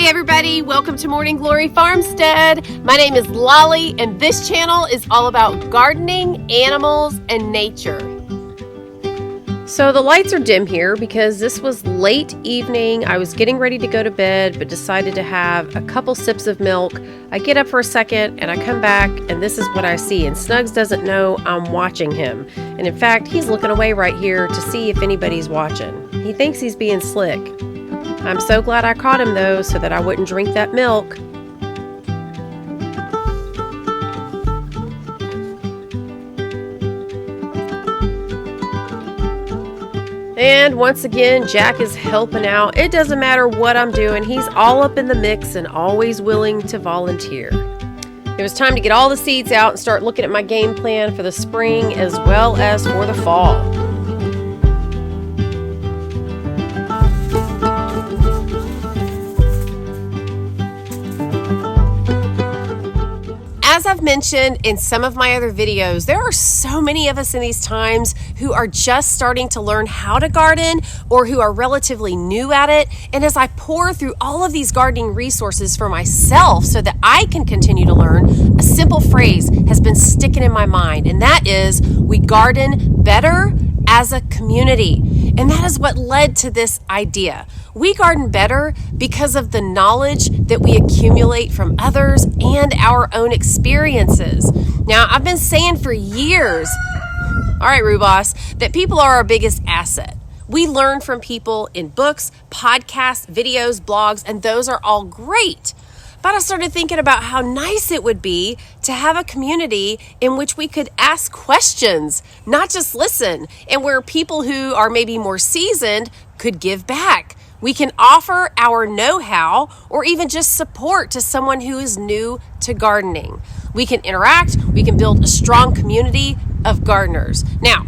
Hey everybody, welcome to Morning Glory Farmstead. My name is Lolly and this channel is all about gardening, animals, and nature. So the lights are dim here because this was late evening. I was getting ready to go to bed but decided to have a couple sips of milk. I get up for a second and I come back and this is what I see, and Snugs doesn't know I'm watching him. And in fact, he's looking away right here to see if anybody's watching. He thinks he's being slick. I'm so glad I caught him though, so that I wouldn't drink that milk. And once again, Jack is helping out. It doesn't matter what I'm doing. He's all up in the mix and always willing to volunteer. It was time to get all the seeds out and start looking at my game plan for the spring as well as for the fall. As I've mentioned in some of my other videos, there are so many of us in these times who are just starting to learn how to garden or who are relatively new at it. And as I pour through all of these gardening resources for myself so that I can continue to learn, a simple phrase has been sticking in my mind, and that is, we garden better as a community. And that is what led to this idea. We garden better because of the knowledge that we accumulate from others and our own experiences. Now, I've been saying for years, all right, Rubos, that people are our biggest asset. We learn from people in books, podcasts, videos, blogs, and those are all great. But I started thinking about how nice it would be to have a community in which we could ask questions, not just listen, and where people who are maybe more seasoned could give back. We can offer our know-how or even just support to someone who is new to gardening. We can interact, we can build a strong community of gardeners. Now,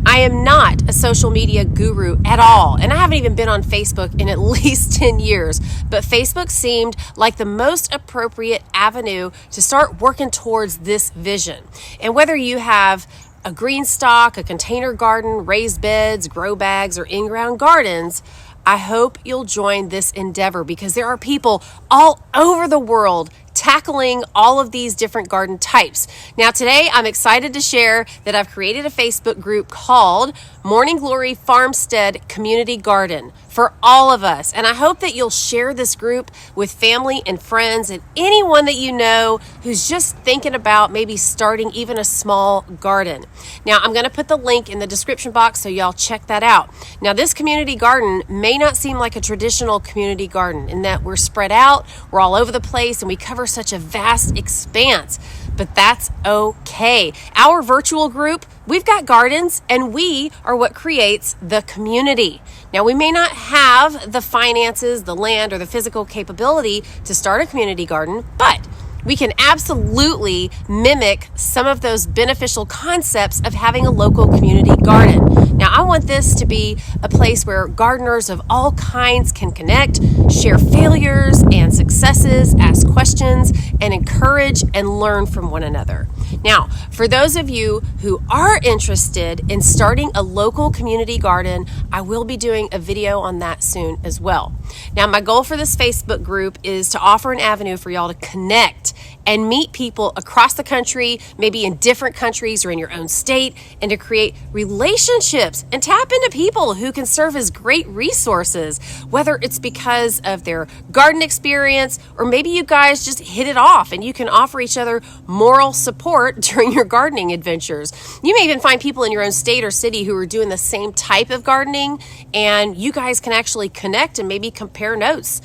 I am not a social media guru at all, and I haven't even been on Facebook in at least 10 years, but Facebook seemed like the most appropriate avenue to start working towards this vision. And whether you have a greenstalk, a container garden, raised beds, grow bags, or in-ground gardens, I hope you'll join this endeavor because there are people all over the world tackling all of these different garden types. Now today I'm excited to share that I've created a Facebook group called Morning Glory Farmstead Community Garden for all of us. And I hope that you'll share this group with family and friends and anyone that you know who's just thinking about maybe starting even a small garden. Now I'm going to put the link in the description box so y'all check that out. Now this community garden may not seem like a traditional community garden in that we're spread out, we're all over the place, and we cover such a vast expanse, but that's okay. Our virtual group, we've got gardens and we are what creates the community. Now we may not have the finances, the land, or the physical capability to start a community garden, but we can absolutely mimic some of those beneficial concepts of having a local community garden. Now, I want this to be a place where gardeners of all kinds can connect, share failures and successes, ask questions, and encourage and learn from one another. Now, for those of you who are interested in starting a local community garden, I will be doing a video on that soon as well. Now, my goal for this Facebook group is to offer an avenue for y'all to connect and meet people across the country, maybe in different countries or in your own state, and to create relationships and tap into people who can serve as great resources, whether it's because of their garden experience or maybe you guys just hit it off and you can offer each other moral support during your gardening adventures. You may even find people in your own state or city who are doing the same type of gardening, and you guys can actually connect and maybe compare notes.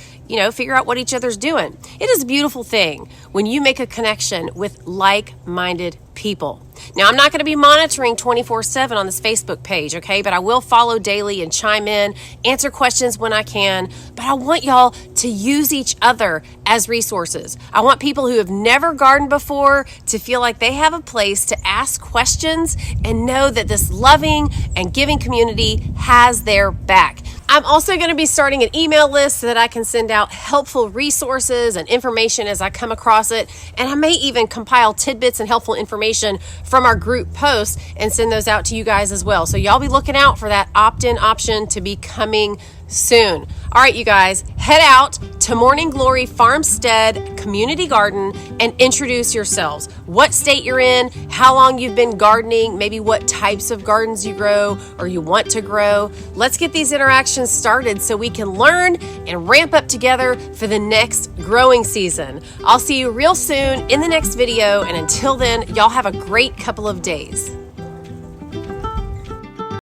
Figure out what each other's doing. It is a beautiful thing when you make a connection with like-minded people. Now, I'm not going to be monitoring 24/7 on this Facebook page, okay? But I will follow daily and chime in, answer questions when I can. But I want y'all to use each other as resources. I want people who have never gardened before to feel like they have a place to ask questions and know that this loving and giving community has their back. I'm also going to be starting an email list so that I can send out helpful resources and information as I come across it. And I may even compile tidbits and helpful information from our group posts and send those out to you guys as well. So y'all be looking out for that opt-in option to be coming soon. All right, you guys, head out to Morning Glory Farmstead Community Garden and introduce yourselves. What state you're in, how long you've been gardening, maybe what types of gardens you grow or you want to grow. Let's get these interactions started so we can learn and ramp up together for the next growing season. I'll see you real soon in the next video, and until then, y'all have a great couple of days.